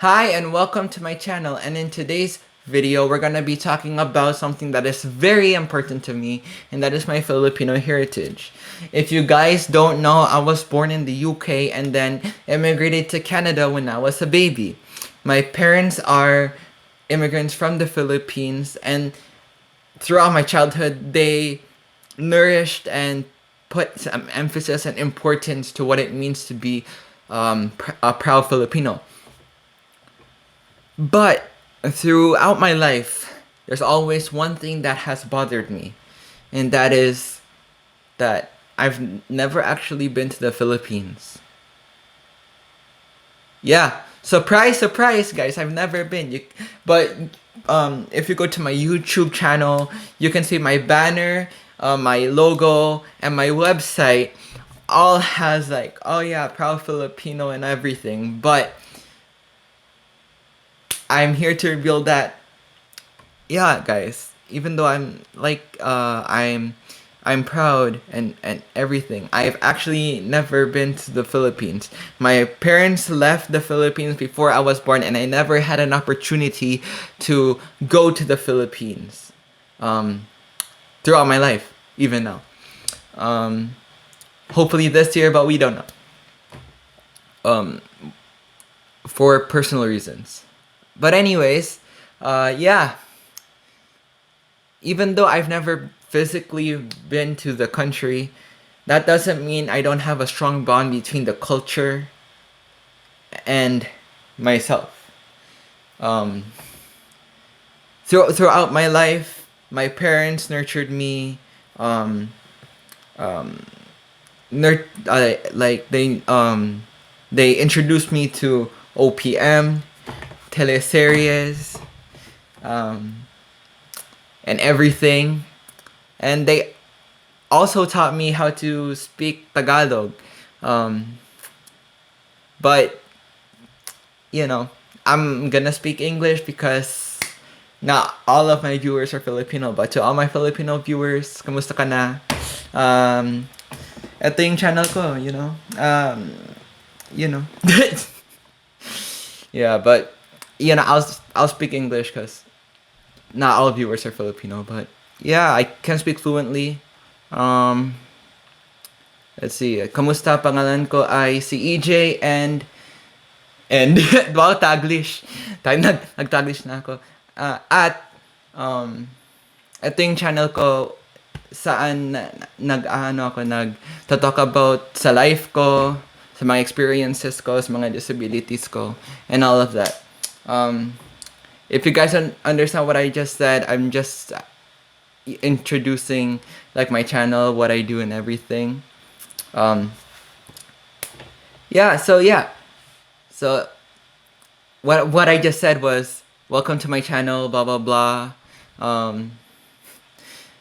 Hi and welcome to my channel, and in today's video we're gonna be talking about something that is very important to me, and that is my Filipino heritage. If you guys don't know, I was born in the UK and then immigrated to Canada when I was a baby. My parents are immigrants from the Philippines, and throughout my childhood they nourished and put some emphasis and importance to what it means to be a proud Filipino. But throughout my life, there's always one thing that has bothered me, and that is that I've never actually been to the Philippines. Yeah, surprise, surprise, guys! I've never been. But if you go to my YouTube channel, you can see my banner, my logo, and my website. All has like, oh yeah, proud Filipino and everything. But I'm here to reveal that, yeah, guys, even though I'm proud and everything, I've actually never been to the Philippines. My parents left the Philippines before I was born, and I never had an opportunity to go to the Philippines throughout my life, even now. Hopefully this year, but we don't know, for personal reasons. But anyways, yeah, even though I've never physically been to the country, that doesn't mean I don't have a strong bond between the culture and myself. Um, throughout my life, my parents nurtured me. Um, like they introduced me to OPM, teleseries, um, and everything. And they also taught me how to speak Tagalog. Um, but, you know, I'm gonna speak English because not all of my viewers are Filipino. But to all my Filipino viewers, kamusta ka na? Ito yung channel ko, you know? You know. Yeah, but, you know, I'll speak English because not all viewers are Filipino. But, yeah, I can speak fluently. Um, let's see. Kamusta, pangalan ko ay si EJ, and wow, Taglish. Nag-Taglish na ako. At ito yung channel ko saan nag-talk about sa life ko, sa mga experiences ko, sa mga disabilities ko, and all of that. If you guys understand what I just said, I'm just introducing like my channel, what I do, and everything. Yeah. So what I just said was, welcome to my channel, blah blah blah.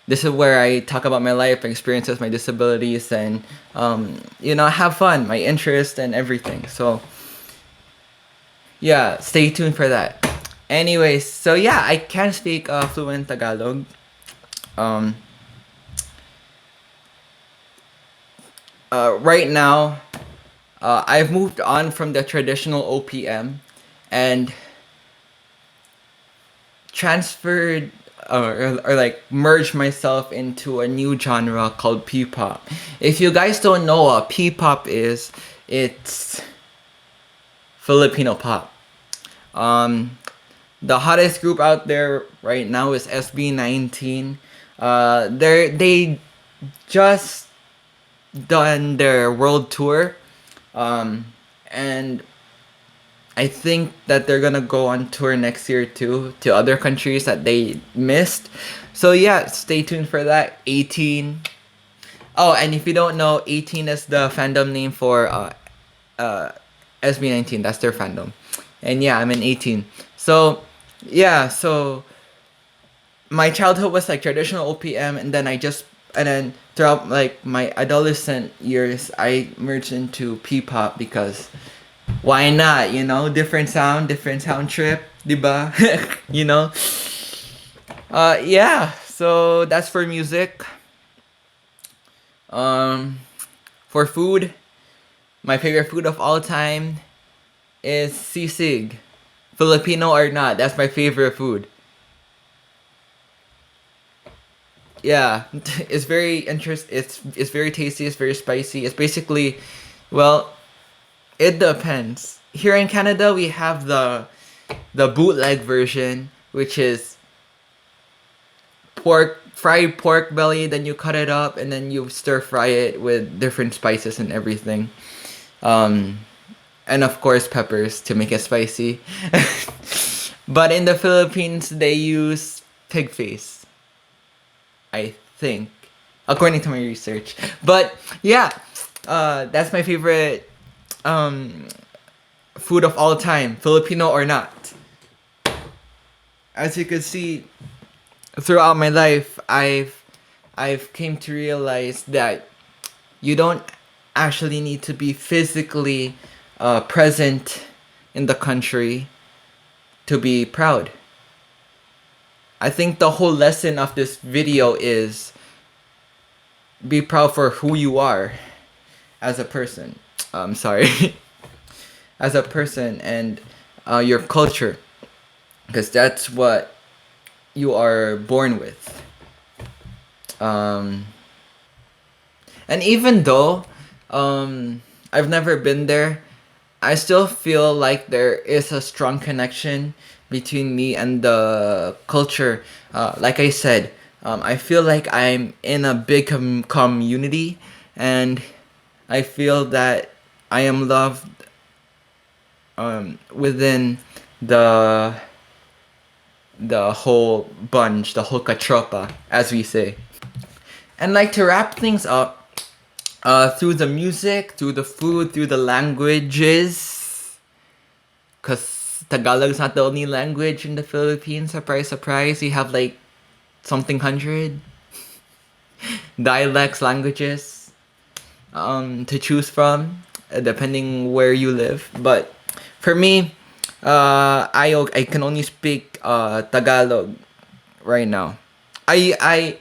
This is where I talk about my life, my experiences, my disabilities, and you know, have fun, my interest, and everything. So yeah, stay tuned for that. Anyways, so yeah, I can speak fluent Tagalog. Right now, I've moved on from the traditional OPM and transferred or like merged myself into a new genre called P-pop. If you guys don't know what P-pop is, it's Filipino pop. The hottest group out there right now is SB19. They just done their world tour, and I think that they're gonna go on tour next year too, to other countries that they missed. So yeah, stay tuned for that. 18. Oh, and if you don't know, 18 is the fandom name for SB19. That's their fandom. And yeah, I'm in 18. So yeah, so my childhood was like traditional OPM, and then throughout like my adolescent years, I merged into P-pop because why not? You know, different sound trip, diba? You know. Yeah. So that's for music. For food, my favorite food of all time is sisig. Filipino or not, that's my favorite food. Yeah, it's very It's very tasty. It's very spicy. It's basically, well, it depends. Here in Canada, we have the bootleg version, which is fried pork belly. Then you cut it up and then you stir fry it with different spices and everything. Um, and of course peppers to make it spicy. But in the Philippines, they use pig face, I think, according to my research. But yeah, that's my favorite um, food of all time, Filipino or not. As you can see, throughout my life, I've came to realize that you don't actually need to be physically present in the country to be proud. I think the whole lesson of this video is be proud for who you are as a person. Sorry, as a person and your culture, because that's what you are born with. Um, and even though I've never been there, I still feel like there is a strong connection between me and the culture. Like I said, I feel like I'm in a big community, and I feel that I am loved within the the whole bunch, the whole katropa, as we say. And like to wrap things up, through the music, through the food, through the languages, because Tagalog is not the only language in the Philippines. Surprise, surprise. You have like something hundred dialects, languages to choose from, depending where you live. But for me, I can only speak Tagalog right now. I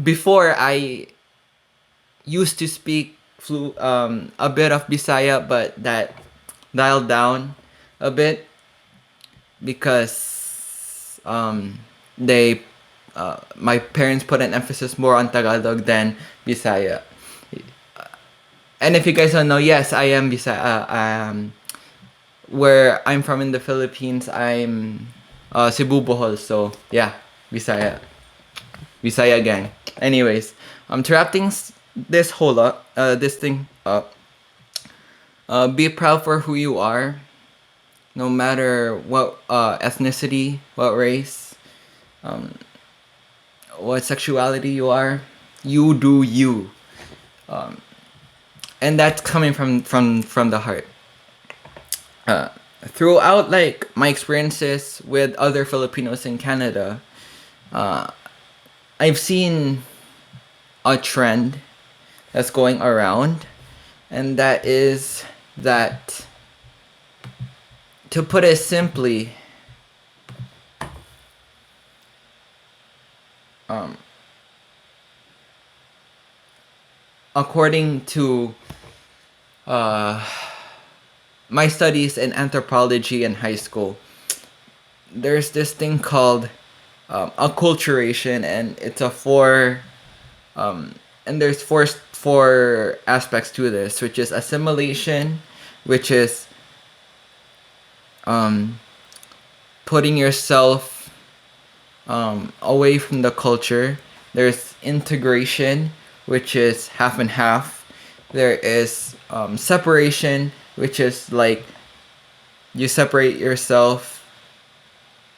before I used to speak a bit of Bisaya, but that dialed down a bit because they my parents put an emphasis more on Tagalog than Bisaya. And if you guys don't know, yes, I am Bisaya. Where I'm from in the Philippines, I'm Cebu Bohol. So yeah, Bisaya, Bisaya gang. Anyways, to wrap things this thing up. Be proud for who you are, no matter what ethnicity, what race, what sexuality you are. You do you, and that's coming from the heart. Throughout like my experiences with other Filipinos in Canada, I've seen a trend that's going around, and that is that, to put it simply, according to my studies in anthropology in high school, there's this thing called acculturation, and it's a and there's four aspects to this, which is assimilation, which is putting yourself away from the culture. There's integration, which is half and half. There is separation, which is like you separate yourself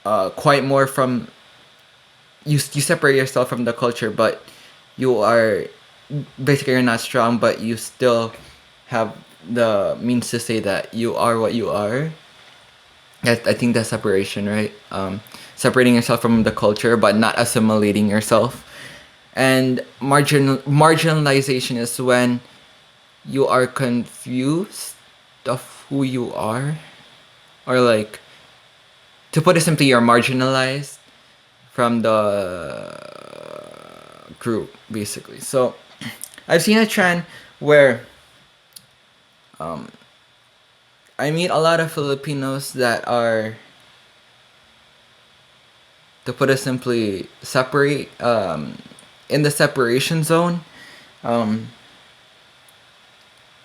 quite more from you separate yourself from the culture, but you are basically, you're not strong, but you still have the means to say that you are what you are. I think that's separation, right? Separating yourself from the culture, but not assimilating yourself. And marginalization is when you are confused of who you are, or like, to put it simply, you're marginalized from the group, basically. So I've seen a trend where I meet a lot of Filipinos that are, to put it simply, separate in the separation zone. Um,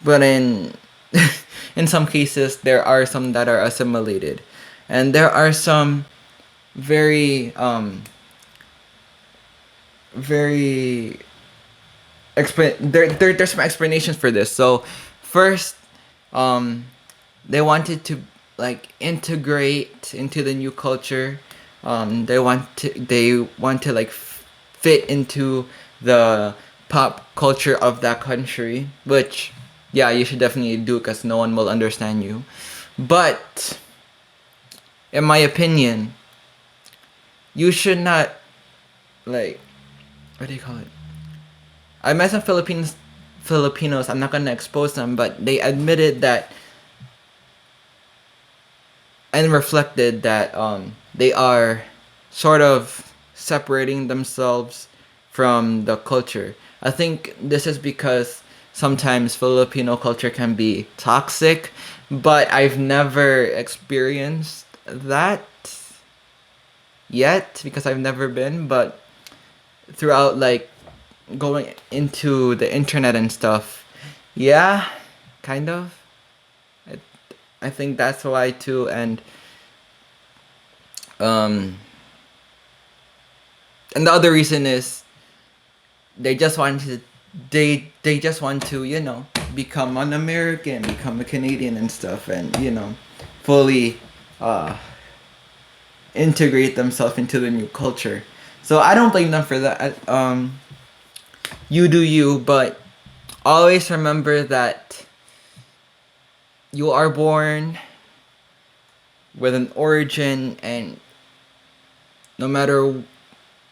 but in some cases, there are some that are assimilated, and there are some very very there's some explanations for this. So first, um, they wanted to like integrate into the new culture. They want to like fit into the pop culture of that country, which yeah, you should definitely do because no one will understand you. But in my opinion, you should not like, what do you call it? I met some Filipinos. I'm not gonna expose them, but they admitted that and reflected that they are sort of separating themselves from the culture. I think this is because sometimes Filipino culture can be toxic, but I've never experienced that yet because I've never been. But throughout like going into the internet and stuff, yeah, kind of. I, I think that's why too, um, and the other reason is they just want to they just want to become an American, become a Canadian and stuff, and fully uh, integrate themselves into the new culture. So I don't blame them for that. You do you, but always remember that you are born with an origin, and no matter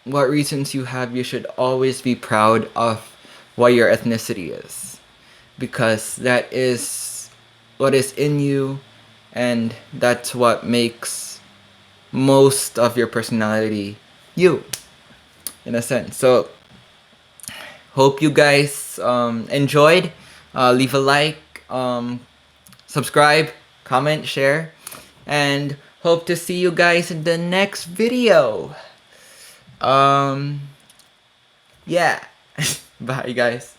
what reasons you have, you should always be proud of what your ethnicity is, because that is what is in you, and that's what makes most of your personality you, in a sense. So hope you guys enjoyed. Leave a like, subscribe, comment, share, and hope to see you guys in the next video. Yeah. Bye, guys.